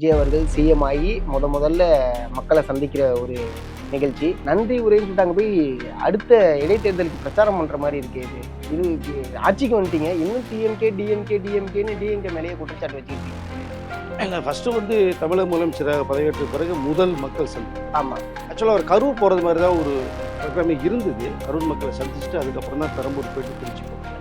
விஜய் அவர்கள் சிஎம் ஆகி முதல்ல மக்களை சந்திக்கிற ஒரு நிகழ்ச்சி. நன்றி உரைன்னு சொல்லிட்டு அங்கே போய் அடுத்த இடைத்தேர்தலுக்கு பிரச்சாரம் பண்ணுற மாதிரி இருக்கு. இது ஆட்சிக்கு வந்துட்டீங்க, இன்னும் டிஎம்கே டிஎம்கே டிஎம்கேன்னு டிஎம்கே மேலேயே குற்றச்சாட்டு வச்சுக்கிட்டீங்க. இல்லை, ஃபஸ்ட்டு வந்து தமிழக முதலமைச்சராக பதவியேற்ற பிறகு முதல் மக்கள் சந்திப்பு. ஆமாம், ஆக்சுவலாக அவர் கரூர் போகிறது மாதிரி தான் ஒரு ப்ரோக்ராமே இருந்தது. கரூர் மக்களை சந்திச்சுட்டு அதுக்கப்புறம் தான் பெரம்பூர் போயிட்டு திருச்சி போனாங்க.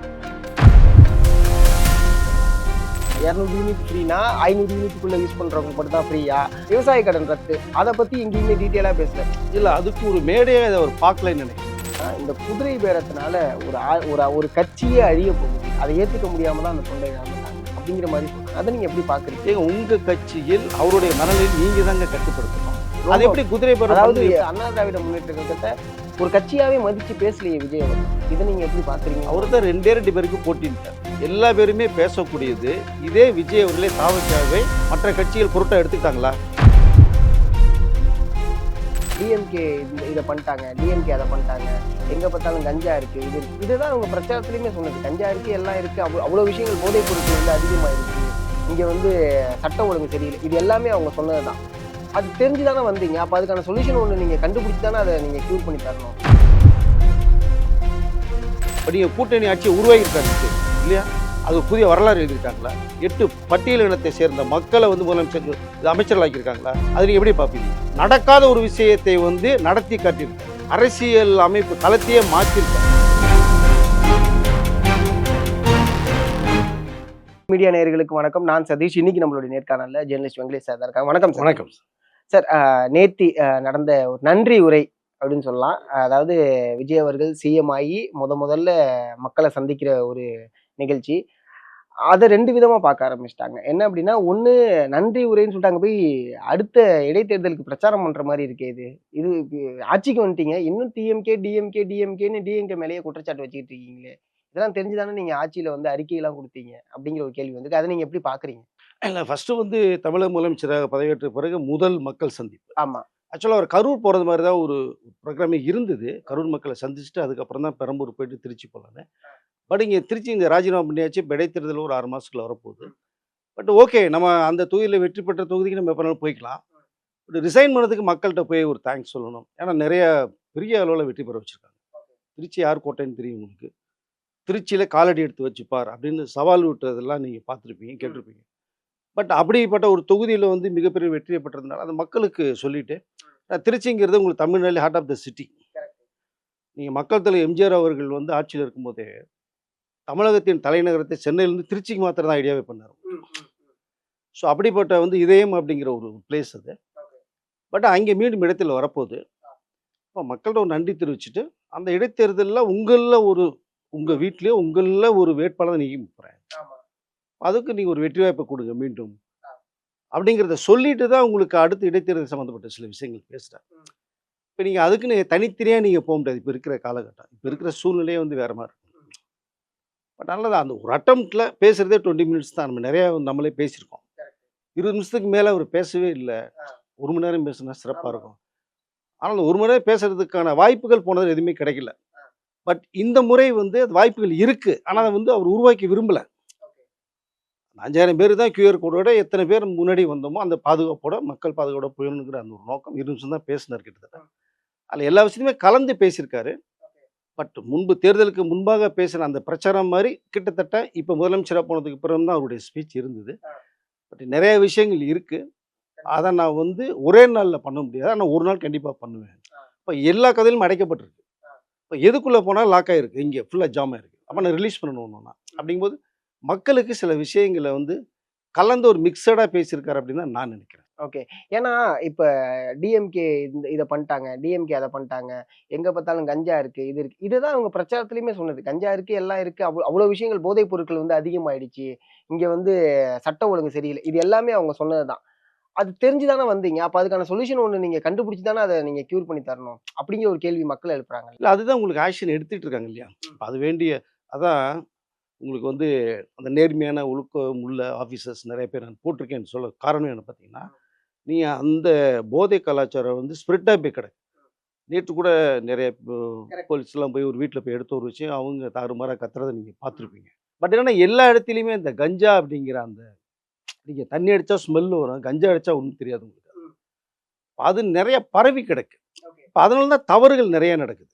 200 யூனிட் ஃப்ரீனா 500 யூனிட்டுக்குள்ளே யூஸ் பண்ணுறவங்க மட்டும் தான் ஃப்ரீயா? விவசாய கடன் ரத்து, அதை பற்றி எங்கேயுமே டீட்டெயிலாக பேசல. இல்லை, அதுக்கு ஒரு மேடையாக அதை அவர் பார்க்கலன்னு நினைக்கிறேன். இந்த குதிரை பேரத்தினால ஒரு கட்சியே அழிய போகுது, அதை ஏற்றுக்க முடியாமல் தான் அந்த தொண்டை இழந்துட்டாங்க அப்படிங்கிற மாதிரி சொல்றாங்க. அதை நீங்கள் எப்படி பார்க்குறீங்க? உங்கள் கட்சியில் அவருடைய மனநிலை நீங்கள் தாங்க கட்டுப்படுத்தணும். அது எப்படி குதிரை பேரம்? அதாவது அண்ணா திராவிட முன்னேற்ற கழகத்தை ஒரு கட்சியாவே மதிச்சு பேசலையே விஜய் அவர். இதை நீங்க எப்படி பாக்குறீங்க? அவர் தான் 2 பேருக்கு போட்டிட்டார். எல்லா பேருமே பேசக்கூடியது. இதே விஜய் அவர்களே தாவக்காவே மற்ற கட்சிகள் பொருட்டா எடுத்துக்கிட்டாங்களா? டிஎம்கே இதை பண்ணிட்டாங்க, டிஎம்கே அதை பண்ணிட்டாங்க, எங்க பார்த்தாலும் கஞ்சா இருக்கு, இதுதான் அவங்க பிரச்சாரத்திலையுமே சொன்னது. கஞ்சா இருக்கு, எல்லாம் இருக்கு, அவ்வளோ விஷயங்கள் போதைப் பொருட்கள் வந்து அதிகமாக இருக்கு, இங்க வந்து சட்ட ஒழுங்கு சரியில்லை, இது எல்லாமே அவங்க சொன்னதுதான். அது தெரிஞ்சுதானே வந்தீங்க. அப்ப அதுக்கான சொல்யூஷன் ஒன்று நீங்க கண்டுபிடிச்சு தானே அதை நீங்க கியூர் பண்ணி தரணும். நீங்க கூட்டணி ஆட்சியை உருவாகியிருக்காங்க இல்லையா? அது புதிய வரலாறு எழுதியிருக்காங்களா? 8 பட்டியல் இனத்தை சேர்ந்த மக்களை வந்து முதலமைச்சர் அமைச்சர்களாக்கியிருக்காங்களா? அது நீங்க எப்படி பார்ப்பீங்க? நடக்காத ஒரு விஷயத்தை வந்து நடத்தி காட்டியிருக்காங்க. அரசியல் அமைப்பு களத்தையே மாற்றிருக்காங்க. மீடியா நேயர்களுக்கு வணக்கம். நான் சதீஷ். இன்னைக்கு நம்மளுடைய நேர்காணல்ல ஜெர்னலிஸ்ட் வெங்கடேஷ் சார் தான் இருக்காங்க. வணக்கம் சார். வணக்கம் சார். நேத்தி நடந்த ஒரு நன்றி உரை அப்படின்னு சொல்லலாம். அதாவது விஜய் அவர்கள் சிஎம் ஆகி முதல்ல மக்களை சந்திக்கிற ஒரு நிகழ்ச்சி. அதை 2 விதமா பார்க்க ஆரம்பிச்சிட்டாங்க. என்ன அப்படின்னா, ஒண்ணு நன்றி உரைன்னு சொல்லிட்டு அங்கே போய் அடுத்த இடைத்தேர்தலுக்கு பிரச்சாரம் பண்ற மாதிரி இருக்கு. இது ஆட்சிக்கு வந்துட்டீங்க, இன்னும் டிஎம்கே டிஎம்கே டிஎம்கேன்னு டிஎம்கே மேலேயே குற்றச்சாட்டு வச்சுக்கிட்டு இருக்கீங்களே, இதெல்லாம் தெரிஞ்சுதானே நீங்க ஆட்சியில வந்து அறிக்கையெல்லாம் கொடுத்தீங்க அப்படிங்கிற ஒரு கேள்வி வந்து, அதை நீங்க எப்படி பாக்குறீங்க? இல்லை, ஃபஸ்ட்டு வந்து தமிழக முதலமைச்சராக பதவியேற்ற பிறகு முதல் மக்கள் சந்திப்பு. ஆமா, ஆக்சுவலாக அவர் கரூர் போகிறது மாதிரி தான் ஒரு ப்ரோக்ராமே இருந்தது. கரூர் மக்களை சந்திச்சுட்டு அதுக்கப்புறம் தான் பெரம்பூர் போயிட்டு திருச்சி போகலான்னு. பட் இங்கே திருச்சி இந்த ராஜினாமா பண்ணியாச்சு. இப்போ இடைத்தேர்தல் ஒரு 6 மாதத்துக்குள்ள வரப்போகுது. பட் ஓகே, நம்ம அந்த தொகுதியில் வெற்றி பெற்ற தொகுதிக்கு நம்ம எப்போனாலும் போய்க்கலாம். பட் ரிசைன் பண்ணதுக்கு மக்கள்கிட்ட போய் ஒரு தேங்க்ஸ் சொல்லணும். ஏன்னா நிறைய பெரிய அளவில் வெற்றி பெற வச்சுருக்காங்க. திருச்சி யார் கோட்டைன்னு தெரியும் உங்களுக்கு. திருச்சியில் காலடி எடுத்து வச்சுப்பார் அப்படின்னு சவால் விட்டதெல்லாம் நீங்கள் பார்த்துருப்பீங்க, கேட்டிருப்பீங்க. பட் அப்படிப்பட்ட ஒரு தொகுதியில் வந்து மிகப்பெரிய வெற்றியை பெற்றதுனால அந்த மக்களுக்கு சொல்லிட்டு, திருச்சிங்கிறது உங்களுக்கு Tamil Nadu heart of the city. நீங்கள் மக்கள் தலைவர் எம்ஜிஆர் அவர்கள் வந்து ஆட்சியில் இருக்கும்போதே தமிழகத்தின் தலைநகரத்தை சென்னையிலேருந்து திருச்சிக்கு மாத்திரம் தான் ஐடியாவே பண்ணார். ஸோ அப்படிப்பட்ட வந்து இதயம் அப்படிங்கிற ஒரு பிளேஸ் அது. பட் அங்கே மீண்டும் இடத்தில் வரப்போகுது. இப்போ மக்கள்கிட்ட ஒரு நன்றி தெரிவிச்சுட்டு அந்த இடைத்தேர்தலில் உங்கள் வீட்லேயோ உங்களில் ஒரு வேட்பாளர் நீக்கி போகிறேன், அதுக்கு நீங்கள் ஒரு வெற்றி வாய்ப்பை கொடுங்க மீண்டும் அப்படிங்கிறத சொல்லிட்டு தான் உங்களுக்கு அடுத்த இடைத்தேர்தல் சம்மந்தப்பட்ட சில விஷயங்கள் பேசுகிறேன். இப்போ நீங்கள் அதுக்குன்னு தனித்தனியாக நீங்கள் போக முடியாது. இப்போ இருக்கிற காலகட்டம், இப்போ இருக்கிற சூழ்நிலையே வந்து வேறு மாதிரி இருக்கும். பட் நல்லதான், அந்த ஒரு அட்டம்ப்டில் பேசுகிறதே 20 மினிட்ஸ் தான். நம்ம நிறையா நம்மளே பேசியிருக்கோம். 20 நிமிஷத்துக்கு மேலே அவர் பேசவே இல்லை. 1 மணி நேரம் பேசுனா சிறப்பாக இருக்கும். ஆனால் 1 மணி நேரம் பேசுறதுக்கான வாய்ப்புகள் போனது எதுவுமே கிடைக்கல. பட் இந்த முறை வந்து அது வாய்ப்புகள் இருக்குது. ஆனால் அதை வந்து அவர் உருவாக்கி விரும்பலை. 5000 பேர் தான் கியூஆர் கோடோட எத்தனை பேர் முன்னாடி வந்தோமோ அந்த பாதுகாப்போட மக்கள் பாதுகாப்போட போயணுங்கிற அந்த ஒரு நோக்கம் 20 நிமிஷம் தான் பேசினார் கிட்டத்தட்ட. அதில் எல்லா விஷயத்தையுமே கலந்து பேசியிருக்காரு. பட் முன்பு தேர்தலுக்கு முன்பாக பேசின அந்த பிரச்சாரம் மாதிரி கிட்டத்தட்ட இப்போ முதலமைச்சராக போனதுக்கு பிறகு தான் அவருடைய ஸ்பீச் இருந்தது. பட் நிறைய விஷயங்கள் இருக்குது. அதை நான் வந்து ஒரே நாளில் பண்ண முடியாது. ஆனால் ஒரு நாள் கண்டிப்பாக பண்ணுவேன். இப்போ எல்லா கதையிலும் அடைக்கப்பட்டிருக்கு. இப்போ எதுக்குள்ளே போனால் லாக் ஆகிருக்கு, இங்கே ஃபுல்லாக ஜாம் ஆகிருக்கு. அப்போ நான் ரிலீஸ் பண்ணணும்னா அப்படிங்கும்போது மக்களுக்கு சில விஷயங்களை வந்து கலந்து ஒரு மிக்சடாக பேசியிருக்காரு அப்படின்னு தான் நான் நினைக்கிறேன். ஓகே. ஏன்னா இப்போ டிஎம்கே இதை பண்ணிட்டாங்க, டிஎம்கே அதை பண்ணிட்டாங்க, எங்கே பார்த்தாலும் கஞ்சா இருக்குது, இது இருக்குது, இதுதான் அவங்க பிரச்சாரத்துலையுமே சொன்னது. கஞ்சா இருக்குது, எல்லாம் இருக்குது, அவ்வளோ விஷயங்கள் போதைப் பொருட்கள் வந்து அதிகமாகிடுச்சு, இங்கே வந்து சட்ட ஒழுங்கு சரியில்லை, இது எல்லாமே அவங்க சொன்னது தான். அது தெரிஞ்சு தானே வந்தீங்க. அப்போ அதுக்கான சொல்யூஷன் ஒன்று நீங்கள் கண்டுபிடிச்சி தானே அதை நீங்கள் கியூர் பண்ணி தரணும் அப்படிங்கிற ஒரு கேள்வி மக்கள் எழுப்புறாங்க. இல்லை, அதுதான் உங்களுக்கு ஆக்ஷன் எடுத்துகிட்டு இருக்காங்க இல்லையா? அது வேண்டிய அதான் உங்களுக்கு வந்து அந்த நேர்மையான ஒழுக்கம் உள்ள ஆஃபீஸர்ஸ் நிறைய பேர் நான் போட்டிருக்கேன்னு சொல்ல காரணம் என்ன பார்த்தீங்கன்னா, நீங்கள் அந்த போதை கலாச்சாரம் வந்து ஸ்ப்ரெட்டாக போய் கிடக்கு. நேற்று கூட நிறைய போலீஸ்லாம் போய் ஒரு வீட்டில் போய் எடுத்து ஒரு விஷயம் அவங்க தாறுமாறாக கத்துறதை நீங்கள் பார்த்துருப்பீங்க. பட் என்னன்னா எல்லா இடத்துலையுமே இந்த கஞ்சா அப்படிங்கிற அந்த நீங்க தண்ணி அடிச்சா ஸ்மெல் வரும், கஞ்சா அடிச்சா ஒண்ணும் தெரியாது உங்களுக்கு. அது நெறைய பரவி கிடக்கு. இப்ப அதனால தான் தவறுகள் நெறைய நடக்குது.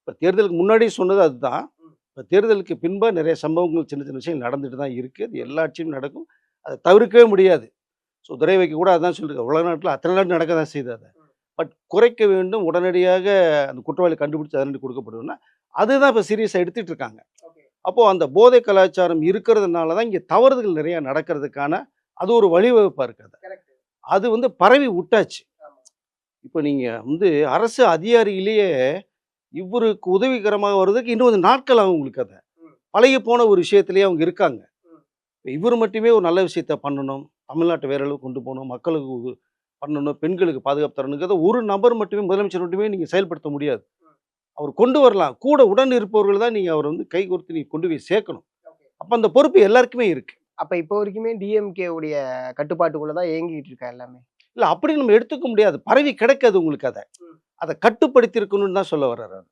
இப்ப தேர்தலுக்கு முன்னாடி சொன்னது அதுதான். இப்ப தேர்தலுக்கு பின்பா நெறைய சம்பவங்கள் சின்ன சின்ன விஷயங்கள் நடந்துட்டு தான் இருக்கு. அது எல்லா ஆட்சியும் நடக்கும். அத தவிர்க்கவே முடியாது. ஸோ துரை வைக்க கூட அதான் சொல்லியிருக்காரு. உலக நாட்டுல அத்தனை நாடு நடக்க தான் செய்யுது அத. பட் குறைக்க வேண்டும். உடனடியாக அந்த குற்றவாளி கண்டுபிடிச்சு தண்டனை கொடுக்கப்படும்னா, அதுதான் இப்ப சீரியஸா எடுத்துட்டு இருக்காங்க. அப்போ அந்த போதை கலாச்சாரம் இருக்கிறதுனால தான் இங்க தவறுதல் நெறைய நடக்கிறதுக்கான அது ஒரு வழிவகுப்பா இருக்கு அது. அது வந்து பரவி உட்டாச்சு. இப்ப நீங்க வந்து அரசு அதிகாரியிலேயே இவருக்கு உதவிகரமாக வர்றதுக்கு இன்னும் கொஞ்சம் நாட்கள் ஆகும் உங்களுக்கு அத. பழகி போன ஒரு விஷயத்திலேயே அவங்க இருக்காங்க. இவரு மட்டுமே ஒரு நல்ல விஷயத்த பண்ணணும். தமிழ்நாட்ட வேற அளவுக்கு கொண்டு போணும். மக்களுக்கு பண்ணணும். பெண்களுக்கு பாதுகாப்பு தரணுங்கிறத ஒரு நபர் மட்டுமே முதலமைச்சர் மட்டுமே நீங்க செயல்படுத்த முடியாது. அவர் கொண்டு வரலாம். கூட உடன் இருப்பவர்கள் தான் நீங்க அவர வந்து கைகோர்த்து நீங்க கொண்டு போய் சேர்க்கணும். அப்ப அந்த பொறுப்பு எல்லாருக்குமே இருக்கு. அப்ப இப்போ வரைக்குமே டிஎம்கே உடைய கட்டுப்பாட்டுக்குள்ள தான் இயங்கிட்டு இருக்கா எல்லாமே. இல்ல அப்படி நம்ம எடுத்துக்க முடியாது. பரவி கிடக்காது உங்களுக்கு அத. அத கட்டுப்படுத்தி இருக்கணும்னு தான் சொல்ல வர்றாரு அவரு.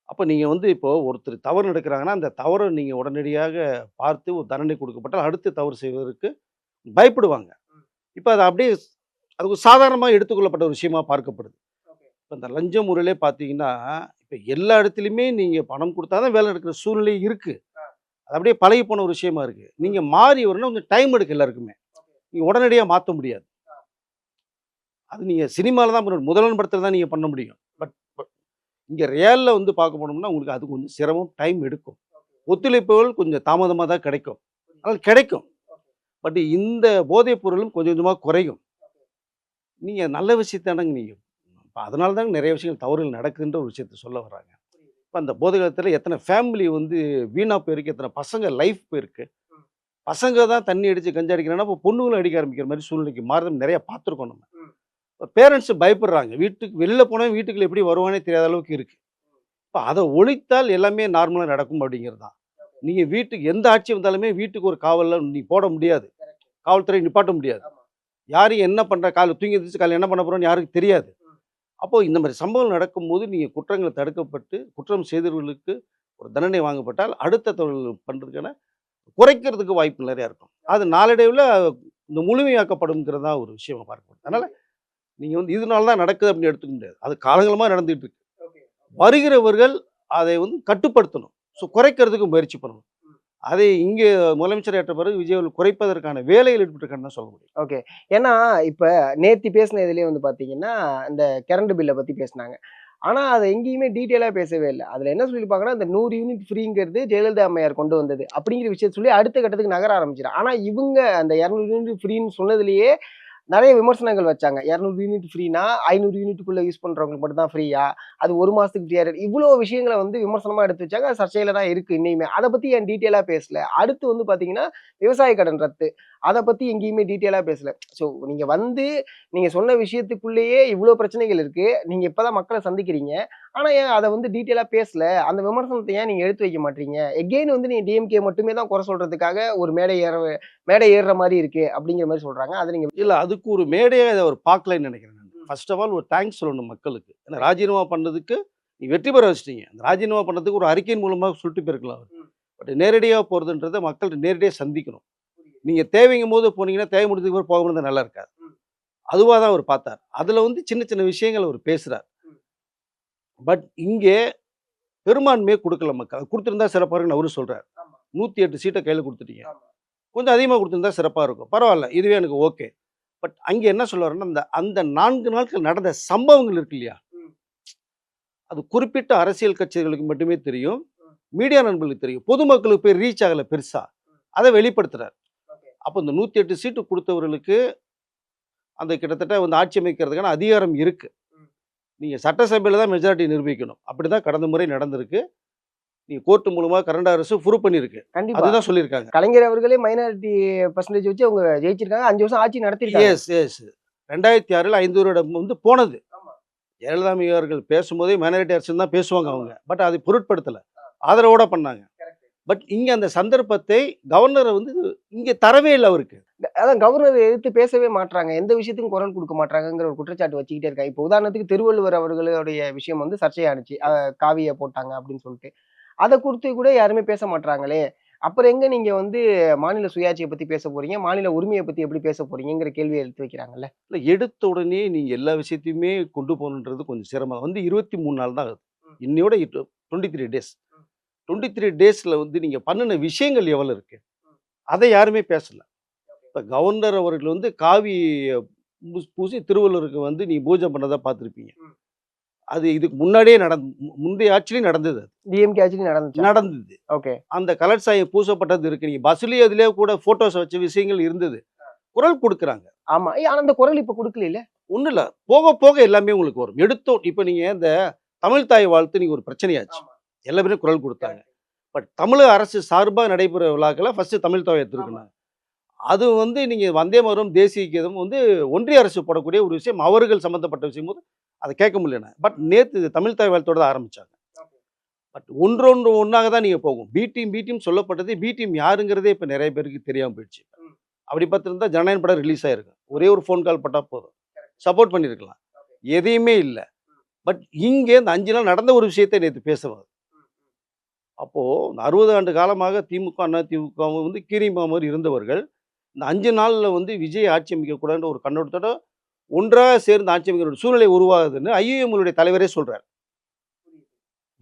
அப்ப நீங்க வந்து இப்போ ஒருத்தர் தவறு நடக்கிறாங்கன்னா, அந்த தவற நீங்க உடனடியாக பார்த்து ஒரு தண்டனை கொடுக்கப்பட்டால், அடுத்து தவறு செய்வதற்கு பயப்படுவாங்க. இப்ப அது அப்படியே அது ஒரு சாதாரணமா எடுத்துக்கொள்ளப்பட்ட ஒரு விஷயமா பார்க்கப்படுது. இப்ப இந்த லஞ்ச முறையிலே பார்த்தீங்கன்னா, இப்ப எல்லா இடத்துலயுமே நீங்க பணம் குடுத்தா தான் வேலை நடக்கிற சூழ்நிலை இருக்கு. அது அப்படியே பழகி போன ஒரு விஷயமா இருக்கு. நீங்க மாறி வரணும்னா கொஞ்சம் டைம் எடுக்கும் எல்லாருக்குமே. நீங்க உடனடியா மாத்த முடியாது. அது நீங்க சினிமால தான் பண்ண முதல்வன் படத்துல தான் நீங்க பண்ண முடியும். பட் இங்க ரியல்ல வந்து பார்க்க போனோம்னா, உங்களுக்கு அது கொஞ்சம் சிரமம், டைம் எடுக்கும். ஒத்துழைப்புகள் கொஞ்சம் தாமதமா தான் கிடைக்கும். ஆனால் கிடைக்கும். பட் இந்த போதைப் பொருளும் கொஞ்சம் கொஞ்சமா குறையும். நீங்க நல்ல விஷயத்தானங்க நீங்க இப்ப அதனால தாங்க நெறைய விஷயங்கள் தவறுகள் நடக்குதுன்ற ஒரு விஷயத்த சொல்ல வர்றாங்க. இப்ப அந்த போதை காலத்துல எத்தன ஃபேமிலி வந்து வீணா போயிருக்கு, எத்தன பசங்க லைஃப் போயிருக்கு. பசங்க தான் தண்ணி அடிச்சு, கஞ்சா அடிக்கிறாங்கன்னா, அப்போ பொண்ணுங்களும் அடிக்க ஆரம்பிக்கிற மாரி சூழ்நிலைக்கு மாறுதுன்னு நெறைய பார்த்துருக்கோம் நம்ம. இப்ப பேரண்ட்ஸ் பயப்படுறாங்க. வீட்டுக்கு வெளில போனா வீட்டுக்குள்ள எப்படி வருவான்னே தெரியாத அளவுக்கு இருக்கு. இப்ப அத ஒழித்தால் எல்லாமே நார்மலா நடக்கும் அப்படிங்கிறது தான். நீங்க வீட்டுக்கு எந்த ஆட்சி வந்தாலுமே வீட்டுக்கு ஒரு காவல்ல நீ போட முடியாது. காவல்துறை நிப்பாட்ட முடியாது. யாரு என்ன பண்றா காலைல தூங்கி எந்திரிச்சு காலைல என்ன பண்ண போறோம்ன்னு யாருக்கும் தெரியாது. அப்போ இந்த மாரி சம்பவம் நடக்கும்போது நீங்க குற்றங்கள் தடுக்கப்பட்டு, குற்றம் செய்தவர்களுக்கு ஒரு தண்டனை வாங்கப்பட்டால், அடுத்த தொழில் பண்றதுக்கான குறைக்கிறதுக்கு வாய்ப்பு நெறையா இருக்கும். அது நாளடைவுல இந்த முழுமையாக்கப்படும்ங்கிறது தான் ஒரு விஷயமா பார்க்கப்படுது. அதனால நீங்க வந்து இதனால தான் நடக்குது அப்படின்னு எடுத்துக்க முடியாது. அது காலங்காலமா நடந்துட்டு இருக்கு. வருகிறவர்கள் அதை வந்து கட்டுப்படுத்தணும். ஸோ குறைக்கிறதுக்கு முயற்சி பண்ணணும். அதை இங்கே முதலமைச்சர் ஏற்ற பிறகு விஜய் அவர்கள் குறைப்பதற்கான வேலையில் ஈடுபட்டிருக்காருன்னு தான் சொல்ல முடியும். ஓகே. ஏன்னா, இப்ப நேத்தி பேசின இதுலயே வந்து பார்த்தீங்கன்னா, இந்த கரண்ட் பில்ல பத்தி பேசுனாங்க. ஆனா, அத எங்கேயுமே டீட்டெயிலா பேசவே இல்ல. அதுல என்ன சொல்லியிருப்பாங்கன்னா, இந்த 100 யூனிட் ஃப்ரீங்கிறது ஜெயலலிதா அம்மையார் கொண்டு வந்தது. அப்படிங்கிற விஷயத்த சொல்லி அடுத்த கட்டத்துக்கு நகர ஆரம்பிச்சுட்டாங்க. ஆனா, இவுங்க அந்த 200 யூனிட் ஃப்ரீன்னு சொன்னதிலேயே நெறைய விமர்சனங்கள் வச்சாங்க. 200 யூனிட் ஃப்ரீனா, 500 யூனிட்டுக்குள்ள யூஸ் பண்றவங்களுக்கு மட்டும் தான் ஃப்ரீயா? அது 1 மாசத்துக்கு ஃப்ரீயா? இவ்ளோ விஷயங்கள வந்து விமர்சனமா எடுத்து வச்சாங்க. அது சர்ச்சையில தான் இருக்கு இன்னையுமே. அத பத்தி ஏன் டீட்டெயிலா பேசல? அடுத்து வந்து பார்த்தீங்கன்னா, விவசாய கடன் ரத்து. அத பத்தி எங்கேயுமே டீட்டெயிலா பேசல. ஸோ நீங்க வந்து நீங்க சொன்ன விஷயத்துக்குள்ளேயே இவ்ளோ பிரச்சனைகள் இருக்கு. நீங்க இப்ப தான் மக்கள சந்திக்கிறீங்க. ஆனா ஏன் அத வந்து டீட்டெயிலா பேசல? அந்த விமர்சனத்த ஏன் நீங்க எடுத்து வைக்க மாட்றீங்க? எகைன் வந்து நீங்க டிஎம்கே மட்டுமே தான் குறை சொல்றதுக்காக ஒரு மேடை ஏறுற மாரி இருக்கு. அப்படிங்கிற மாரி சொல்றாங்க. அத நீங்க இல்ல அதுக்கு ஒரு மேடையா இத அவர் பார்க்கலைன்னு நினைக்கிறேன் நானு. ஃபர்ஸ்ட் ஆஃப் ஆல் ஒரு தேங்க்ஸ் சொல்லணும் மக்களுக்கு. ஏன்னா ராஜினாமா பண்ணதுக்கு நீ வெற்றி பெற வச்சுட்டீங்க. அந்த ராஜினாமா பண்ணதுக்கு ஒரு அறிக்கையின் மூலமா சொல்லிட்டு போயிருக்கலாம் அவரு. பட் நேரடியா போறதுன்றத மக்கள்ட்ட நேரடியா சந்திக்கணும். நீங்க தேவைங்கும்போது போனீங்கன்னா, தேவை முடிஞ்சதுக்கு அப்புறம் போகாம இருந்தா நல்லா இருக்காது. அதுவா தான் அவர் பார்த்தார். அதுல வந்து சின்ன சின்ன விஷயங்கள் அவர் பேசுறார். பட் இங்கே பெரும்பான்மையே குடுக்கல மக்கள். குடுத்திருந்தா சிறப்பா இருக்குன்னு அவரும் சொல்றாரு. 108 சீட்ட கையில குடுத்துட்டீங்க. கொஞ்சம் அதிகமா குடுத்திருந்தா சிறப்பா இருக்கும். பரவால்ல. இதுவே எனக்கு ஓகே. பட் அங்க என்ன சொல்ல வரேன்னா, அந்த அந்த 4 நாட்கள் நடந்த சம்பவங்கள் இருக்கு இல்லையா? அது குறிப்பிட்ட அரசியல் கட்சிகளுக்கு மட்டுமே தெரியும். மீடியா நண்பர்களுக்கு தெரியும். பொதுமக்களுக்கு போய் ரீச் ஆகல பெருசா. அத வெளிப்படுத்துறார். அப்ப இந்த 108 சீட்டு குடுத்தவர்களுக்கு அந்த கிட்டத்தட்ட வந்து ஆட்சி அமைக்கிறதுக்கான அதிகாரம் இருக்கு. நீங்க சட்டசபையில தான் மெஜாரிட்டி நிரூபிக்கணும். அப்படிதான் கடந்த முறை நடந்திருக்கு. நீங்க கோர்ட் மூலமா கர்நாடக அரசு ப்ரூவ் பண்ணியிருக்கு. கண்டிப்பா. அதுதான் சொல்லியிருக்காங்க. கலைஞர் அவர்களே மைனாரிட்டி பெர்சன்டேஜ் வச்சு அவங்க ஜெயிச்சிருக்காங்க. 5 வருஷம் ஆட்சி நடத்தியிருக்காங்க. S, S. 2006ல் 5 வருடம் வந்து போனது. ஜெயலலிதா அம்மையார் அவர்கள் பேசும்போதே மைனாரிட்டி அரசுன்னு தான் பேசுவாங்க அவங்க. பட் அதை பொருட்படுத்தல. ஆதரவோட பண்ணாங்க. பட் இங்க அந்த சந்தர்ப்பத்தை கவர்னர் வந்து இங்க தரவே இல்ல அவருக்கு. அதான் கவர்னர் எதிர்த்து பேசவே மாட்றாங்க. எந்த விஷயத்துக்கும் குரல் குடுக்க மாட்றாங்கங்கிற ஒரு குற்றச்சாட்டு வச்சுக்கிட்டே இருக்காங்க. இப்போ உதாரணத்துக்கு திருவள்ளுவர் அவர்களுடைய விஷயம் வந்து சர்ச்சையானுச்சு. காவிய போட்டாங்க அப்படின்னு சொல்லிட்டு. அத குறித்து கூட யாருமே பேச மாட்றாங்களே! அப்புறம் எங்க நீங்க வந்து மாநில சுயாட்சியை பத்தி பேச போறீங்க? மாநில உரிமைய பத்தி எப்படி பேச போறீங்கங்கிற கேள்விய எடுத்து வைக்கிறாங்கல்ல. இல்ல எடுத்த உடனே நீங்க எல்லா விஷயத்தையுமே கொண்டு போகணுன்றது கொஞ்சம் சிரமம். வந்து 23 நாள் தான் ஆகுது. ம். இன்னையோட 23 டேஸ். 23 டேஸ்ல வந்து நீங்க பண்ணுன விஷயங்கள் எவ்வளவு இருக்கு? அதை யாருமே பேசல. இப்ப கவர்னர் அவர்கள் வந்து காவி பூசி திருவள்ளுவருக்கு வந்து நீ பூஜை பண்ணதா பார்த்திருப்பீங்க. அது இதுக்கு முன்னாடியே முந்தைய ஆட்சியிலயும் நடந்தது அது. டிஎம்கே ஆட்சிலயும் நடந்துச்சா? நடந்தது. ஓகே. அந்த கலர் சாயம் பூசப்பட்டது இருக்கு. நீங்க பஸ்லயே அதிலேயே கூட ஃபோட்டோஸ் வச்ச விஷயங்கள் இருந்தது. குரல் குடுக்குறாங்க. ஆமா. ஆனா அந்த குரல் இப்ப குடுக்கலைல்ல? ஒண்ணும் இல்ல. போக போக எல்லாமே உங்களுக்கு வரும். இப்ப நீங்க இந்த தமிழ் தாய் வாழ்த்து நீங்க ஒரு பிரச்சனையாச்சு. ஆமா. எல்லா பேரும் குரல் குடுத்தாங்க. பட் தமிழக அரசு சார்பா நடைபெற விழாக்கள ஃபர்ஸ்ட் தமிழ் தாய திருக்குனாங்க. அது வந்து நீங்க வந்தே மாதரம், தேசிய கீதம் வந்து ஒன்றிய அரசு போடக்கூடிய ஒரு விஷயம். அவர்கள் சம்பந்தப்பட்ட விஷயம்போது அத கேட்க முடியல. பட் நேத்து தமிழ் தாய் வாழ்த்தோட தான் ஆரம்பிச்சாங்க. பட் ஒன்றொன்று ஒண்ணாக தான் நீங்க போகும். பி டீம் சொல்லப்பட்டது. பி டீம் யாருங்கிறதே இப்ப நெறைய பேருக்கு தெரியாம போயிடுச்சு. அப்படி பார்த்திருந்தா ஜனநாயகன் படம் ரிலீஸ் ஆயிருக்கும். ஒரே ஒரு ஃபோன் கால் பட்டா போதும். சப்போர்ட் பண்ணியிருக்கலாம். எதையுமே இல்ல. பட் இங்கே இந்த 5 நாள் நடந்த ஒரு விஷயத்த நேத்து பேசுவாங்க. அப்போ இந்த 60 ஆண்டு காலமாக திமுக, அதிமுகவும் வந்து கீரிமா மாரி இருந்தவர்கள், இந்த 5 நாள்ல வந்து விஜய் ஆட்சி அமைக்கக்கூடாதுன்ற ஒரு கண்ணோட்டத்தோட ஒன்றாக சேர்ந்து ஆட்சி அமைக்கிற ஒரு சூழ்நிலை உருவாகுதுன்னு ஐயுஎம்முடைய தலைவரே சொல்றார்.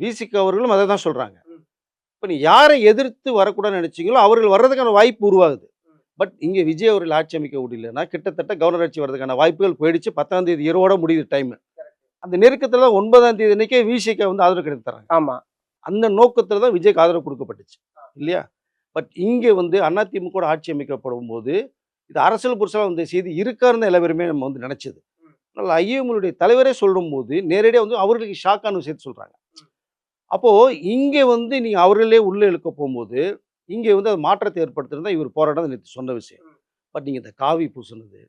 விசிக அவர்களும் அத தான் சொல்றாங்க. இப்ப நீ யாரை எதிர்த்து வரக்கூடாதுன்னு நினைச்சீங்களோ, அவர்கள் வர்றதுக்கான வாய்ப்பு உருவாகுது. பட் இங்க விஜய் அவர்கள் ஆட்சி அமைக்க முடியலன்னா, கிட்டத்தட்ட கவர்னர் ஆட்சி வர்றதுக்கான வாய்ப்புகள் போயிடுச்சு. 10ஆம் தேதி இரவோட முடியுது டைம். அந்த நெருக்கத்துல தான் 9ஆம் தேதி அன்னைக்கே விசிக வந்து ஆதரவு கிடைத்து தராங்க. ஆமா. அந்த நோக்கத்துல தான் விஜய்க்கு ஆதரவு கொடுக்கப்பட்டுச்சு. இல்லையா? பட் இங்க வந்து அதிமுக ஆட்சி அமைக்கப்படும்போது, இது அரசியல் புரட்சியா வந்த செய்தி இருக்காருன்னு எல்லா பேருமே நம்ம வந்து நினைச்சது. அதனால ஐயுஎம்முடைய தலைவரே சொல்லும்போது, நேரடியா வந்து அவர்களுக்கு ஷாக்கான விஷயத்த சொல்றாங்க. அப்போ இங்க வந்து நீங்க அவர்களே உள்ள இழுக்க போம்போது, இங்க வந்து அது மாற்றத்தை ஏற்படுத்துறது தான் இவர் போராட்டம் நேத்து சொன்ன விஷயம். பட் நீங்க இந்த காவி பூசுனது,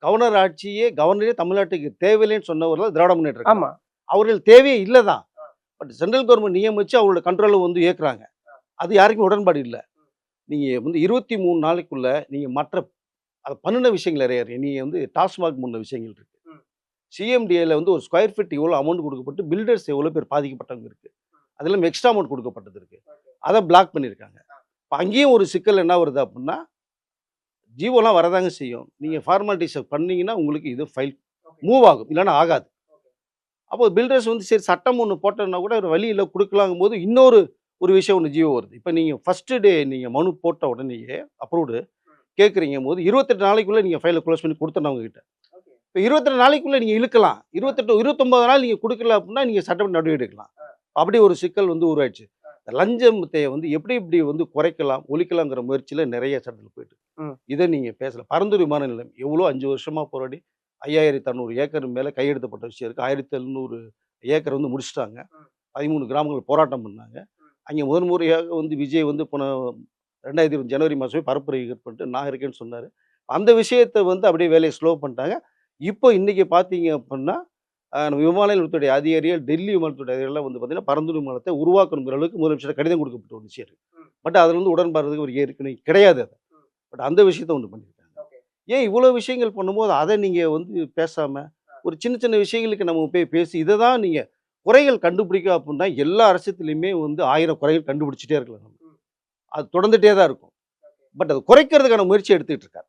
கவர்னரே தமிழ்நாட்டுக்கு தேவையில்லைன்னு சொன்னவர்கள் திராவிட முன்னேற்ற கழகம். ஆமா. அவர்கள் தேவையே இல்ல தான். பட் சென்ட்ரல் கவர்ன்மெண்ட் நியமிச்சு அவங்களோட கண்ட்ரோல வந்து ஏக்குறாங்க. அது யாருக்குமே உடன்பாடு இல்ல. நீங்க வந்து 23 நாளைக்குள்ள நீங்க மற்ற அத பண்ணுன விஷயங்கள் நெறைய இருக்கு. நீங்க வந்து டாஸ்மாக் முன்ன விஷயங்கள் இருக்கு. சிஎம்டிஏல வந்து ஒரு ஸ்கொயர் ஃபீட் இவ்வளோ அமௌண்ட் குடுக்கப்பட்டு, பில்டர்ஸ் எவ்வளோ பேர் பாதிக்கப்பட்டவங்க இருக்கு. அதெல்லாம் எக்ஸ்ட்ரா அமௌண்ட் குடுக்கப்பட்டது இருக்கு. அத பிளாக் பண்ணியிருக்காங்க. இப்ப அங்கேயும் ஒரு சிக்கல் என்ன வருது அப்டின்னா, ஜிஓலாம் வரதாங்க செய்யும். நீங்க ஃபார்மாலிட்டீஸ பண்ணீங்கன்னா, உங்களுக்கு இது ஃபைல் மூவ் ஆகும். இல்லன்னா ஆகாது. அப்போ பில்டர்ஸ் வந்து சரி சட்டம் ஒண்ணு போட்டோம்னா கூட ஒரு வழி இல்ல குடுக்கலாங்கும்போது, ஒரு விஷயம் ஒண்ணு ஜிஓ வருது. இப்ப நீங்க ஃபர்ஸ்ட் டே நீங்க மனு போட்ட உடனேயே அப்ரூவ்டு கேட்குறீங்கம்போது 28 நாளைக்குள்ள நீங்க ஃபைல குளோஸ் பண்ணி குடுத்துறணும் அவங்க கிட்ட. இப்ப 22 நாளைக்குள்ள நீங்க இழுக்கலாம். 28, 29 நாள் நீங்க குடுக்கல அப்டின்னா, நீங்க சட்டப்படி நடவடிக்கை எடுக்கலாம். அப்படி ஒரு சிக்கல் வந்து உருவாயிடுச்சு. லஞ்சத்தை வந்து எப்படி வந்து குறைக்கலாம், ஒழிக்கலாங்கிற முயற்சியில நெறைய சட்டங்கள் போயிட்டு ம். இத நீங்க பேசல. பரந்தூர் விமான நிலையம் எவ்வளோ 5 வருஷமா போராடி 5600 ஏக்கர் மேல கையெழுத்தப்பட்ட விஷயம் இருக்கு. 1700 ஏக்கர் வந்து முடிச்சுட்டாங்க. 13 கிராமங்கள் போராட்டம் பண்ணாங்க. அங்கே முதன் முறையாக வந்து விஜய் வந்து போன 2020 ஜனவரி மாசமே பரப்புரை பண்ணிட்டு நான் இருக்கேன்னு சொன்னாரு. அந்த விஷயத்த வந்து அப்படியே வேலைய ஸ்லோ பண்ணிட்டாங்க. இப்போ இன்னைக்கு பார்த்தீங்க அப்படின்னா, நம்ம விமான நிலையத்துடைய அதிகாரிகள், டெல்லி விமானத்துடைய அதிகாரிகள்லாம் வந்து பார்த்தீங்கன்னா, பரந்தூர் விமானத்தை உருவாக்கணுங்கிற அளவுக்கு முதலமைச்சர் கடிதம் கொடுக்கப்பட்ட ஒரு விஷயம் இருக்கு. பட் அதுல வந்து உடன்பாடுறதுக்கு ஒரு ஏற்கனவே கிடையாது அது. பட் அந்த விஷயத்த ஒண்ணு பண்ணியிருக்காங்க. ஏன் இவ்வளோ விஷயங்கள் பண்ணும்போது, அத நீங்க வந்து பேசாம, ஒரு சின்ன சின்ன விஷயங்களுக்கு நம்ம போய் பேசி, இத தான் நீங்க குறைகள் கண்டுபிடிக்க அப்புட்னா, எல்லா அரசியத்திலயுமே வந்து 1000 குறைகள் கண்டுபிடிச்சுட்டே இருக்கலாம் நம்ம. அது தொடர்ந்துட்டே தான் இருக்கும். பட் அத குறைக்கிறதுக்கான முயற்சி எடுத்துட்டு இருக்காரு.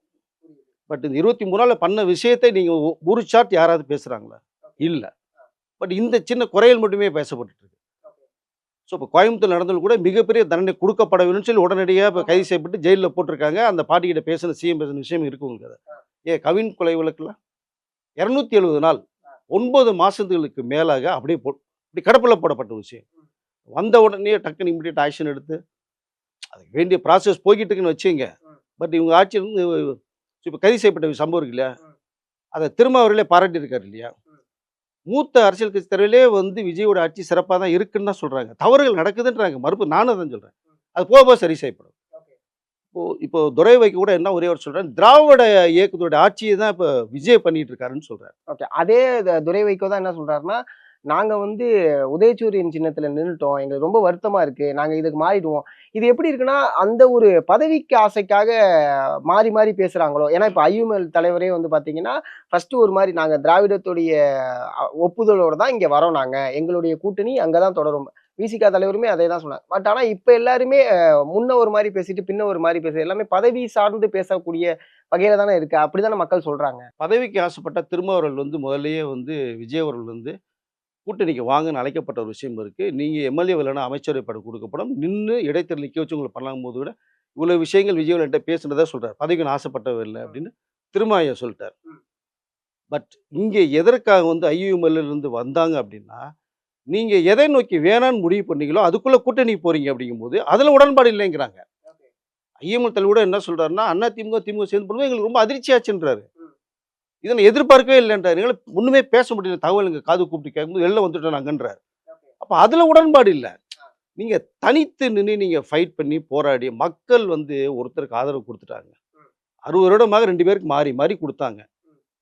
பட் இந்த 23 நாள்ல பண்ண விஷயத்த நீங்க ஒரு சாட் யாராவது பேசுறாங்களா? இல்ல. பட் இந்த சின்ன குறைகள் மட்டுமே பேசப்பட்டுட்டு இருக்கு. ஸோ இப்போ கோயம்புத்தூர் நடந்தது கூட மிகப்பெரிய தண்டனை குடுக்கப்பட வேணும்னு சொல்லி உடனடியா இப்ப கைது செய்யப்பட்டு ஜெயில்ல போட்டிருக்காங்க. அந்த பாட்டிகிட்ட பேசின சிஎம் பேசின விஷயம் இருக்கு உங்களுக்கு அது. கவின் கொலை வழக்குல 270 நாள் 9 மாசங்களுக்கு மேலாக அப்படியே இப்படி கிடப்பில போடப்பட்ட விஷயம். வந்த உடனே டக்குனு இமிடியேட் ஆக்ஷன் எடுத்து அதுக்கு வேண்டிய ப்ராசஸ் போய்க்கிட்டு இருக்குன்னு வச்சுங்க. பட் இவங்க ஆட்சியில இருந்து இப்ப கைது செய்யப்பட்ட சம்பவம் இருக்கு இல்லையா? அத திரும்ப அவர்களே பாராட்டியிருக்காரு இல்லையா? மூத்த அரசியல் கட்சி தலைவர்களே வந்து விஜயோட ஆட்சி சிறப்பா தான் இருக்குன்னு தான் சொல்றாங்க. தவறுகள் நடக்குதுன்றாங்க. மறுப்பு நானும் அதான் சொல்றேன். அது போக போக சரி செய்யப்படும். இப்போ துரை வைக்க கூட என்ன ஒரே ஒரு சொல்றேன். திராவிட இயக்கத்தோட ஆட்சிய தான் இப்ப விஜய் பண்ணிட்டு இருக்காருன்னு சொல்றாரு. ஓகே. அதே துரை வைகோ தான் என்ன சொல்றாருன்னா, நாங்க வந்து உதயசூரியன் சின்னத்துல நின்னுட்டோம். எங்களுக்கு ரொம்ப வருத்தமா இருக்கு. நாங்க இதுக்கு மாறிடுவோம். இது எப்படி இருக்குன்னா, அந்த ஒரு பதவிக்கு ஆசைக்காக மாறி மாறி பேசுறாங்களோ? ஏன்னா இப்ப ஐயுஎல் தலைவரே வந்து பாத்தீங்கன்னா, ஃபர்ஸ்ட் ஒரு மாரி நாங்க திராவிடத்துடைய ஒப்புதலோட தான் இங்க வரோம் நாங்க. எங்களுடைய கூட்டணி அங்க தான் தொடரும். விசிக தலைவருமே அதே தான் சொன்னாங்க. பட் ஆனா இப்ப எல்லாருமே முன்ன ஒரு மாரி பேசிட்டு, பின்ன ஒரு மாரி பேசுறது எல்லாமே பதவி சார்ந்து பேசக்கூடிய வகையில தானே இருக்கு. அப்படிதானே மக்கள் சொல்றாங்க. பதவிக்கு ஆசைப்பட்ட திருமாவர்கள் வந்து முதல்லயே வந்து விஜய் அவர்கள் வந்து கூட்டணிக்கு வாங்கன்னு அழைக்கப்பட்ட ஒரு விஷயம் இருக்கு. நீங்க எம்எல்ஏ இல்லைன்னா அமைச்சரவை பதவி கொடுக்கப்படும். நின்னு இடைத்தேர்தல் நிக்க வச்சு உங்களுக்கு பண்ணலாங்கும்போது விட, இவ்வளவு விஷயங்கள் விஜய் என்ட்ட பேசுனதா சொல்றாரு. பதவிக்கு நான் ஆசைப்பட்டவர் இல்ல அப்படின்னு திருமாயா சொல்ட்டார். பட் இங்க எதற்காக வந்து ஐயுஎம்எல்ல இருந்து வந்தாங்க அப்படின்னா, நீங்க எதை நோக்கி வேணான்னு முடிவு பண்ணீங்களோ, அதுக்குள்ள கூட்டணி போறீங்க அப்படிங்கும்போது, அதுல உடன்பாடு இல்லைங்கிறாங்க. ஐயுஎம்எல் தலைவர் என்ன சொல்றாருன்னா, அதிமுக, திமுக சேர்ந்து பண்ணும்போது எங்களுக்கு ரொம்ப அதிர்ச்சியாச்சுன்றாரு. இத நான் எதிர்பார்க்கவே இல்லன்றாரு. என்னால ஒண்ணுமே பேச முடியல. தகவல் எங்க காது கூப்பிட்டு கேட்கும்போது வெளில வந்துட்டோம் நாங்கன்றாரு. அப்ப அதுல உடன்பாடு இல்ல. நீங்க தனித்து நின்னு நீங்க ஃபைட் பண்ணி போராடி மக்கள் வந்து ஒருத்தருக்கு ஆதரவு குடுத்துட்டாங்க. 60 வருடமாக 2 பேருக்கு மாறி மாறி குடுத்தாங்க.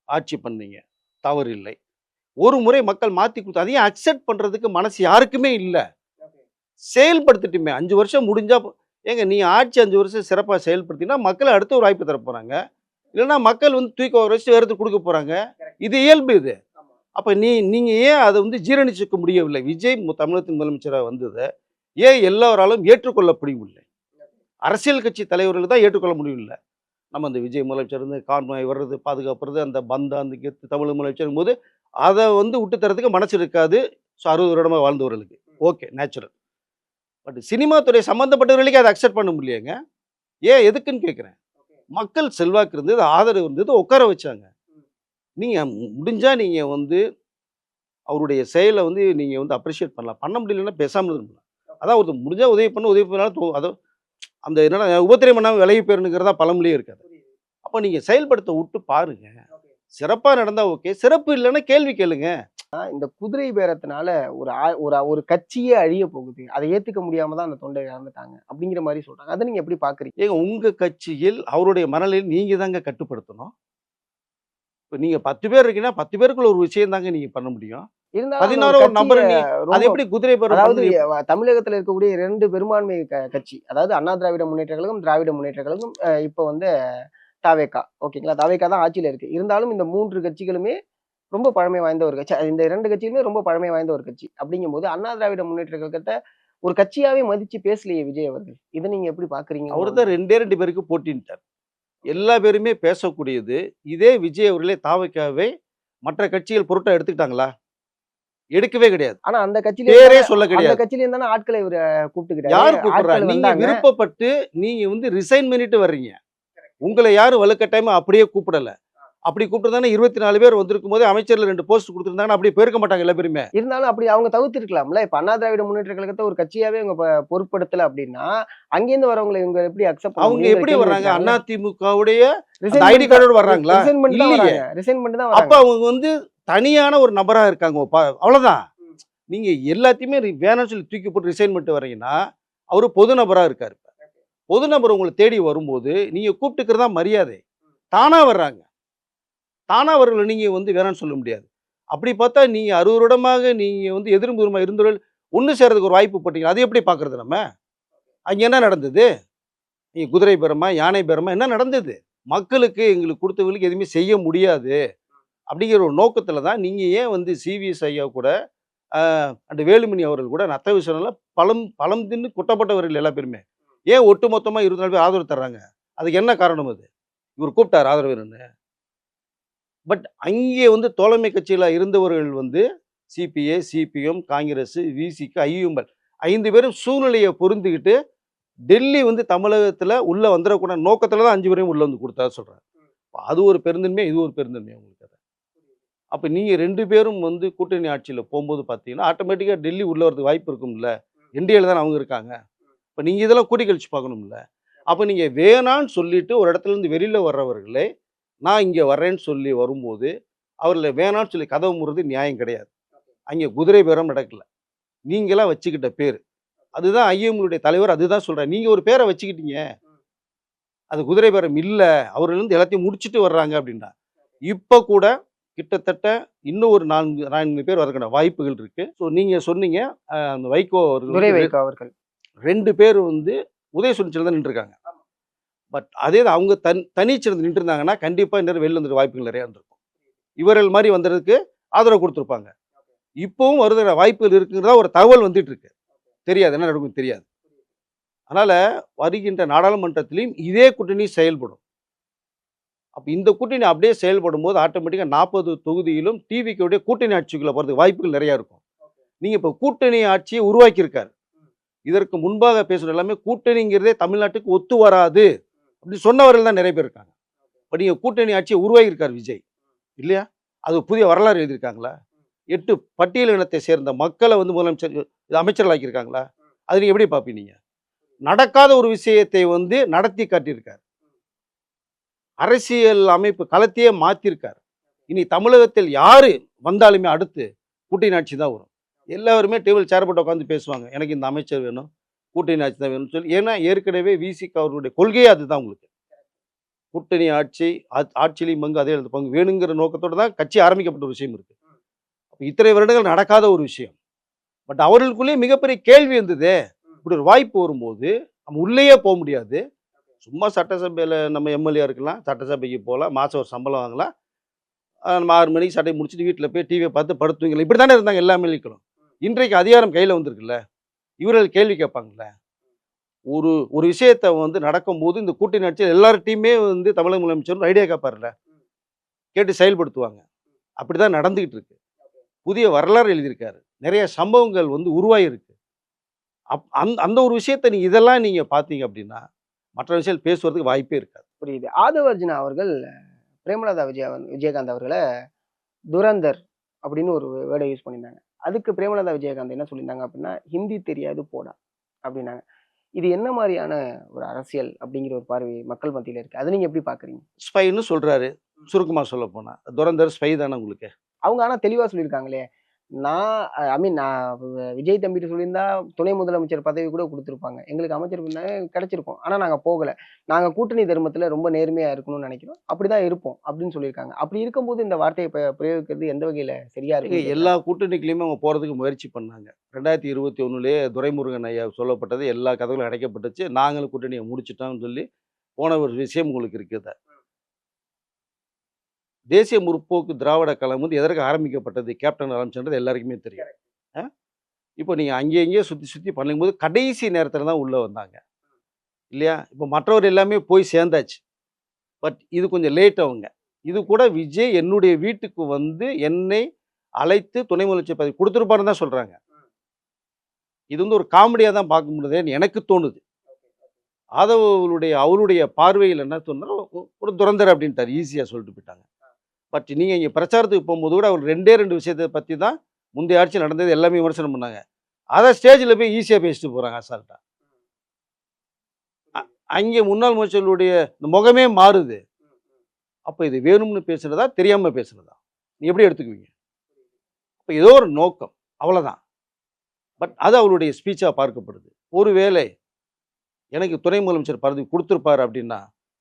ஆட்சி பண்ணீங்க. தவறு இல்லை. ஒரு முறை மக்கள் மாத்தி குடுத்து அதையும் அக்செப்ட் பண்றதுக்கு மனசு யாருக்குமே இல்ல. செயல்படுத்திட்டுமே 5 வருஷம் முடிஞ்சா ஏங்க நீ ஆட்சி 5 வருஷம் சிறப்பா செயல்படுத்தினா மக்கள் அடுத்த ஒரு வாய்ப்பு தரப் போறாங்க. இல்லன்னா மக்கள் வந்து தூக்கி வச்சு வேற ஒருத்தருக்கு குடுக்க போறாங்க. இது இயல்பு இது. அப்ப நீங்க ஏன் அத வந்து ஜீரணிச்சுக்க முடியவில்லை? விஜய் தமிழகத்தின் முதலமைச்சரா வந்தத ஏன் எல்லாராலும் ஏற்றுக்கொள்ள முடியவில்லை? அரசியல் கட்சி தலைவர்கள் தான் ஏற்றுக்கொள்ள முடியவில்ல. நம்ம அந்த விஜய் முதலமைச்சர் இருந்து கான்வாய் வர்றது, பாதுகாப்புறது, அந்த பந்தா, அந்த கெத்து தமிழக முதலமைச்சருங்கும்போது, அத வந்து விட்டு தர்றதுக்கு மனசு இருக்காது. 60 வருடமா வாழ்ந்தவர்களுக்கு. Okay natural. பட் சினிமா துறை சம்பந்தப்பட்டவர்களுக்கே அத அக்செப்ட் பண்ண முடியலங்க. ஏன் எதுக்குன்னு கேட்கிறேன். மக்கள் செல்வாக்கு இருந்தது, ஆதரவு இருந்தது, உட்கார வச்சாங்க. நீங்க முடிஞ்சா நீங்க வந்து அவருடைய செயல வந்து நீங்க வந்து அப்ரிஷியேட் பண்ணலாம். பண்ண முடியலன்னா பேசாம இருந்துருங்க. அதான் ஒருத்தர் முடிஞ்சா உதவி பண்ணு, உதவி பண்ணாலும் அதோ அந்த என்னன்னா உபத்திரயம் பண்ணாம விலகி போயிருங்கிறதா பழமொழியே இருக்காது. அப்ப நீங்க செயல்படுத்த விட்டு பாருங்க. சிறப்பா நடந்தா ஓகே. சிறப்பு இல்லன்னா கேள்வி கேளுங்க. இந்த குதிரை பேரத்தினால ஒரு ஒரு ஒரு கட்சியே அழிய போகுது. அத ஏத்துக்க முடியாம தான் அந்த தொண்டை இறந்துட்டாங்க. அப்படிங்கிற மாரி சொல்றாங்க. அத நீங்க எப்படி பார்க்குறீங்க? ஏங்க உங்க கட்சியில் அவருடைய மனநிலையை நீங்க தாங்க கட்டுப்படுத்தணும். இப்ப நீங்க 10 பேர் இருக்கீங்கன்னா 10 பேருக்குள்ள ஒரு விஷயம் தாங்க நீங்க பண்ண முடியும். இருந்தாலும் அந்த 16 ஒரு நபர கட்சிய நீ அது ரொம்ப எப்படி குதிரை பேரம் அதாவது பண்ணி தமிழகத்துல இருக்கக்கூடிய 2 பெரும்பான்மை கட்சி. அதாவது அண்ணா திராவிட முன்னேற்ற கழகம், திராவிட முன்னேற்ற கழகம், இப்ப வந்து தாவேகா. ஓகேங்களா? தாவேகா தான் ஆட்சியில இருக்கு. இருந்தாலும் இந்த 3 கட்சிகளுமே ரொம்ப பழமை வாய்ந்த ஒரு கட்சி. இந்த 2 கட்சியுமே ரொம்ப பழமை வாய்ந்த ஒரு கட்சி. அப்படிங்கும்போது அண்ணா திராவிட முன்னேற்ற கழகத்த ஒரு கட்சியாவே மதிச்சு பேசலையே விஜய் அவர்கள். இத நீங்க எப்படி பார்க்குறீங்க? அவரு தான் 2 பேருக்கு போட்டின்ட்டார். எல்லா பேருமே பேசக்கூடியது. இதே விஜய் அவர்களே தாவேக்காவை மற்ற கட்சிகள் பொருட்டா எடுத்துக்கிட்டாங்களா? எடுக்கவே கிடையாது. ஆனா அந்த பேரே கட்சியில சொல்ல அந்த கிடையாது. கட்சியில தானே ஆட்களை இவரு கூப்பிட்டுக்கிட்டாரு. யார் கூப்பிடுறா? ஆட்கள் நீங்க வந்தாங்க. விருப்பப்பட்டு நீங்க வந்து ரிசைன் பண்ணிட்டு வர்றீங்க. உங்கள யாரும் வலுக்கட்டாயமா அப்படியே கூப்பிடல. அப்படி கூப்பிட்டுருந்தாங்கன்னா 24 பேர் வந்திருக்கும்போதே அமைச்சர்ல 2 போஸ்ட் குடுத்துருந்தாங்கன்னா அப்படியே போயிருக்க மாட்டாங்க எல்லா பேருமே. இருந்தாலும் அப்படி அவங்க தவிர்த்திருக்கலாம்ல. இப்ப அண்ணா திராவிட முன்னேற்ற கழகத்த ஒரு கட்சியாவே இவங்க பொருட்படுத்தல அப்படின்னா, அங்கேருந்து வரவங்கள இவங்க எப்படி அக்செப்ட் பண்ண அவங்க முடியுங்கிற எப்படி கேள்வி வர்றாங்க? வைக்கிறாங்கல்ல. அதிமுகவுடைய அந்த ரிசைன் ஐடி கார்டோட வர்றாங்களா? ரிசைன் பண்ணிட்டு தான் இல்லையே. வராங்க. ரிசைன் பண்ணிட்டு தான் அப்ப வராங்க. அவங்க வந்து தனியான ஒரு நபரா இருக்காங்க. அவ்வளவுதான். நீங்க எல்லாத்தையுமே வேணாம்னு சொல்லி தூக்கி போட்டு ரிசைன் பண்ணிட்டு வர்றீங்கன்னா, அவரு பொது நபரா இருக்காரு. பொது நபர் உங்கள தேடி வரும்போது, நீங்க கூப்பிட்டுக்கிறது தான் மரியாதை. தானா வர்றாங்க. தானா அவர்கள நீங்க வந்து வேணாம்னு சொல்ல முடியாது. அப்படி பார்த்தா நீங்க 60 வருடமாக நீங்க வந்து எதிரும் புதிருமா இருந்தவர்கள் ஒண்ணு சேர்றதுக்கு ஒரு வாய்ப்பு போட்டீங்க. அது எப்படி பார்க்கறது நம்ம? அங்க என்ன நடந்தது? நீங்க குதிரை பேரமா, யானை பேரமா என்ன நடந்தது? மக்களுக்கு எங்களுக்கு குடுத்தவங்களுக்கு எதுவுமே செய்ய முடியாது. அப்படிங்கிற ஒரு நோக்கத்துல தான் நீங்க ஏன் வந்து சிவிஎஸ் ஐயா கூட, அ அந்த வேலுமணி அவர்கள் கூட நத்த விஷயம்ல பழம் பழம் தின்னு குட்டப்பட்டவர்கள் எல்லா பேருமே. ஏன் ஒட்டுமொத்தமா 24 பேர் ஆதரவு தர்றாங்க? அதுக்கு என்ன காரணம் அது? இவரு கூப்பிட்டாரு ஆதரவு வேணும்னு. பட் அங்கே வந்து தோழமை கட்சியில இருந்தவர்கள் வந்து சிபிஐ, சிபிஎம், காங்கிரஸ், விசிக, ஐயுஎம்எல் 5 பேரும் சூழ்நிலையை பொருந்திக்கிட்டு டெல்லி வந்து தமிழகத்துல உள்ள வந்துடக்கூடாத நோக்கத்துல தான் 5 பேரையும் உள்ள வந்து குடுத்தாரு சொல்றாரு. அது ஒரு பெருந்தன்மை, இது ஒரு பெருந்தன்மை உங்களுக்கு அது. அப்ப நீங்க 2 பேரும் வந்து கூட்டணி ஆட்சியில போம்போது பார்த்தீங்கன்னா, ஆட்டோமேட்டிக்கா டெல்லி உள்ள வரதுக்கு வாய்ப்பு இருக்கும்ல. என்டிஏல தானே அவங்க இருக்காங்க. இப்ப நீங்க இதெல்லாம் கூட்டி கழிச்சு பார்க்கணும்ல. அப்ப நீங்க வேணான்னு சொல்லிட்டு ஒரு இடத்துல இருந்து வெளியில வர்றவர்களே, நான் இங்க வர்றேன்னு சொல்லி வரும்போது, அவர்கள வேணான்னு சொல்லி கதவு மூடுறது நியாயம் கிடையாது. அங்கே குதிரை பேரம் நடக்கல. நீங்களா வச்சுக்கிட்ட பேரு. அதுதான் ஐஎம்களுடைய தலைவர் அதுதான் சொல்றாரு. நீங்க ஒரு பேர வச்சுக்கிட்டீங்க. அது குதிரை பேரம் இல்ல. அவர்கள் வந்து எல்லாத்தையும் முடிச்சுட்டு வர்றாங்க அப்படின்னா. இப்ப கூட கிட்டத்தட்ட இன்னும் ஒரு 4 பேர் வரதுக்கான வாய்ப்புகள் இருக்கு. ஸோ நீங்க சொன்னீங்க, அந்த வைகோ அவர்கள் துரை வந்து வைகோ அவர்கள். 2 பேர் வந்து உதயசூரியன் தான் நின்றுருக்காங்க. பட் அதே தான் அவங்க தனிச்சிருந்து நின்றுருந்தாங்கன்னா, கண்டிப்பா இந்நேரம் வெளில வந்துற வாய்ப்புகள் நிறையா இருந்திருக்கும். இவர்கள் மாரி வந்ததுக்கு ஆதரவு குடுத்துருப்பாங்க. இப்பவும் வருதுற வாய்ப்புகள் இருக்குங்கிறதா ஒரு தகவல் வந்துட்டு இருக்கு. தெரியாது, என்ன நடக்கும் தெரியாது. அதனால வருகின்ற நாடாளுமன்றத்திலும் இதே கூட்டணி செயல்படும். அப்ப இந்த கூட்டணி அப்படியே செயல்படும்போது ஆட்டோமேட்டிக்கா 40 தொகுதியிலும் டிவிகேவுடைய கூட்டணி ஆட்சிக்குள்ள போறதுக்கு வாய்ப்புகள் நிறைய இருக்கும். நீங்க இப்ப கூட்டணி ஆட்சியை உருவாக்கியிருக்காரு. இதற்கு முன்பாக பேசுன எல்லாமே கூட்டணிங்கிறதே தமிழ்நாட்டுக்கு ஒத்து வராது அப்படி சொன்னவர்கள் தான் நிறைய பேர் இருக்காங்க. இப்ப நீங்க கூட்டணி ஆட்சியை உருவாக்கியிருக்காரு விஜய். இல்லையா? அது புதிய வரலாறு எழுதியிருக்காங்களா? 8 பட்டியல் இனத்தை சேர்ந்த மக்களை வந்து முதலமைச்சர் அமைச்சர்கள் ஆக்கியிருக்காங்களா? அது நீங்க எப்படி பார்ப்பீங்க நீங்க? நடக்காத ஒரு விஷயத்தை வந்து நடத்தி காட்டியிருக்காரு. அரசியல் அமைப்பு களத்தையே மாத்திருக்காரு. இனி தமிழகத்தில் யாரு வந்தாலுமே அடுத்து கூட்டணி ஆட்சி தான் வரும். எல்லாருமே டேபிள் சேர் போட்டு உட்காந்து பேசுவாங்க. எனக்கு இந்த அமைச்சர் வேணும், கூட்டணி ஆட்சி தான் வேணும்னு சொல்லி. ஏன்னா ஏற்கனவே விசிக அவர்களுடைய கொள்கையே அதுதான் உங்களுக்கு. கூட்டணி ஆட்சி ஆட்சியிலையும் பங்கு அதே இடத்துல பங்கு வேணுங்கிற நோக்கத்தோட தான் கட்சி ஆரம்பிக்கப்பட்ட ஒரு விஷயம் இருக்கு. அப்ப இத்தனை வருடங்கள் நடக்காத ஒரு விஷயம். பட் அவர்களுக்குள்ளேயே மிகப்பெரிய கேள்வி இருந்ததே. இப்படி ஒரு வாய்ப்பு வரும்போது நம்ம உள்ளேயே போக முடியாது. சும்மா சட்டசபையில் நம்ம எம்எல்ஏ இருக்கலாம், சட்டசபைக்கு போகலாம், மாதம் ஒரு சம்பளம் வாங்கலாம், நம்ம 6 மணிக்கு சட்டையை முடிச்சுட்டு வீட்டில் போய் டிவியை பார்த்து படுத்துவீங்களா, இப்படி தானே இருந்தாங்க எல்லா எம்எல்ஏக்களும். இன்றைக்கு அதிகாரம் கையில் வந்திருக்குல்ல, இவர்கள் கேள்வி கேட்பாங்கல்ல. ஒரு ஒரு விஷயத்தை வந்து நடக்கும்போது இந்த கூட்டணி ஆட்சியில் எல்லார்ட்டையுமே வந்து தமிழக முதலமைச்சர் ஐடியா கேட்பார்ல, கேட்டு செயல்படுத்துவாங்க. அப்படி தான் நடந்துகிட்டு இருக்கு. புதிய வரலாறு எழுதியிருக்காரு. நிறைய சம்பவங்கள் வந்து உருவாகிருக்கு. அந்த அந்த ஒரு விஷயத்தை இதெல்லாம் நீங்கள் பார்த்தீங்க அப்படின்னா மற்ற விஷயம் பேசுவதற்கு வாய்ப்பே இருக்காது. புரியுது. ஆதவ அர்ஜுனா அவர்கள் பிரேமலதா விஜயகாந்த் அவர்கள துரந்தர் அப்படின்னு ஒரு வேர்டை யூஸ் பண்ணியிருந்தாங்க. அதுக்கு பிரேமலதா விஜயகாந்த் என்ன சொல்லியிருந்தாங்க அப்படின்னா, "ஹிந்தி தெரியாது போடா" அப்படின்னாங்க. இது என்ன மாரியான ஒரு அரசியல் அப்படிங்கிற ஒரு பார்வை மக்கள் மத்தியில இருக்கு. அத நீங்க எப்படி பார்க்குறீங்க? ஸ்பைன்னு சொல்றாரு. சுருக்கமா சொல்லப்போனா. துரந்தர் ஸ்பை தானே உங்களுக்கு. அவங்க ஆனா தெளிவா சொல்லியிருக்காங்களே. நான் ஐ மீன் நான் விஜய் தம்பிட்ட சொல்லியிருந்தா துணை முதலமைச்சர் பதவி கூட குடுத்துருப்பாங்க. எங்களுக்கு அமைச்சர் கிடைச்சிருக்கும். ஆனா நாங்க போகல. நாங்க கூட்டணி தர்மத்துல ரொம்ப நேர்மையா இருக்கணும்னு நெனைக்கிறோம். அப்படிதான் இருப்போம் அப்படின்னு சொல்லியிருக்காங்க. அப்படி இருக்கும்போது இந்த வார்த்தைய பிரயோகிக்கிறது எந்த வகையில சரியா இருக்குன்னு எல்லா கேட்கிறேன். கூட்டணிக்குலயுமே அவங்க போறதுக்கு முயற்சி பண்ணாங்க. 2021லயே துரைமுருகன் ஐயா சொல்லப்பட்டது எல்லா கதவுகளும் அடைக்கப்பட்டுச்சு. நாங்களும் கூட்டணிய முடிச்சுட்டோம்னு சொல்லி போன ஒரு விஷயம் உங்களுக்கு இருக்குது. தேசிய முற்போக்கு திராவிட கழகம் வந்து எதற்கு ஆரம்பிக்கப்பட்டது? கேப்டன் ஆரம்பிச்சது எல்லாருக்குமே தெரியும். அ இப்போ நீங்க அங்கே இங்கேயே சுத்தி சுத்தி பண்ணும்போது கடைசி நேரத்தில தான் உள்ள வந்தாங்க. இல்லையா? இப்போ மற்றவர் எல்லாமே போய் சேர்ந்தாச்சு. பட் இது கொஞ்சம் லேட் அவங்க. இது கூட விஜய் என்னுடைய வீட்டுக்கு வந்து என்னை அழைத்து துணை முதலமைச்சர் பதவி குடுத்திருப்பாருன்னு தான் சொல்றாங்க. இது வந்து ஒரு காமெடியா தான் பார்க்க முடியுதேன்னு எனக்கு தோணுது. அவருடைய பார்வையில் என்ன தோணுதுன்னா, ஒரு துரந்தர் அப்படின்ட்டாரு. ஈஸியா சொல்லிட்டு போயிட்டாங்க. பட் நீங்க இங்க பிரச்சாரத்துக்கு போம்போது கூட அவர் 2 விஷயத்த பத்தி தான் முந்தைய ஆட்சி நடந்தது எல்லாமே விமர்சனம் பண்ணாங்க. அத ஸ்டேஜ்ல போய் ஈஸியா பேசிட்டு போறாங்க அசால்ட்டா. அங்கே முன்னாள் முதலமைச்சருடைய இந்த முகமே மாறுது. அப்ப இது வேணும்னு பேசுனதா? தெரியாம பேசுனதா? நீ எப்படி எடுத்துக்குவீங்க? அப்ப ஏதோ ஒரு நோக்கம். அவ்வளதான். பட் அது அவருடைய ஸ்பீச்சா பார்க்கப்படுது. ஒருவேளை எனக்கு துணை முதலமைச்சர் பதவி குடுத்திருப்பாரு அப்படின்னா,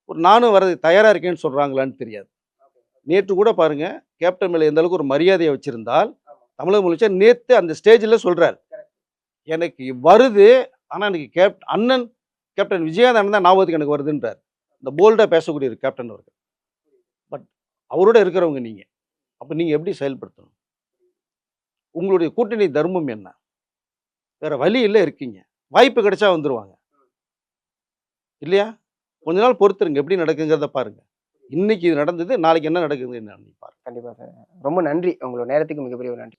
நானும் வரதுக்கு தயாரா இருக்கேன்னு சொல்றாங்களான்னு தெரியாது. நேற்று கூட பாருங்க, கேப்டன் மேல எந்த அளவுக்கு ஒரு மரியாதைய வச்சிருந்தால், தமிழக முதலமைச்சர் நேத்து அந்த ஸ்டேஜ்ல சொல்றாரு. எனக்கு வருது. ஆனா எனக்கு அண்ணன் கேப்டன் விஜயகாந்த் அண்ணன் தான் ஞாபகத்துக்கு எனக்கு வருதுன்றார். இந்த போல்டா பேசக்கூடிய ஒரு கேப்டன் அவர்கள். பட் அவரோட இருக்கிறவங்க நீங்க. அப்ப நீங்க எப்படி செயல்படுத்தணும்? உங்களுடைய கூட்டணி தர்மம் என்ன? வேற வழி இல்ல இருக்கீங்க. வாய்ப்பு கிடைச்சா வந்துருவாங்க. இல்லையா? கொஞ்ச நாள் பொறுத்துருங்க. எப்படி நடக்குங்கிறத பாருங்க. இன்னைக்கு இது நடந்தது. நாளைக்கு என்ன நடக்குதுன்னு பாருங்க. கண்டிப்பா சார். ரொம்ப நன்றி. உங்களோட நேரத்துக்கு மிகப்பெரிய ஒரு நன்றி.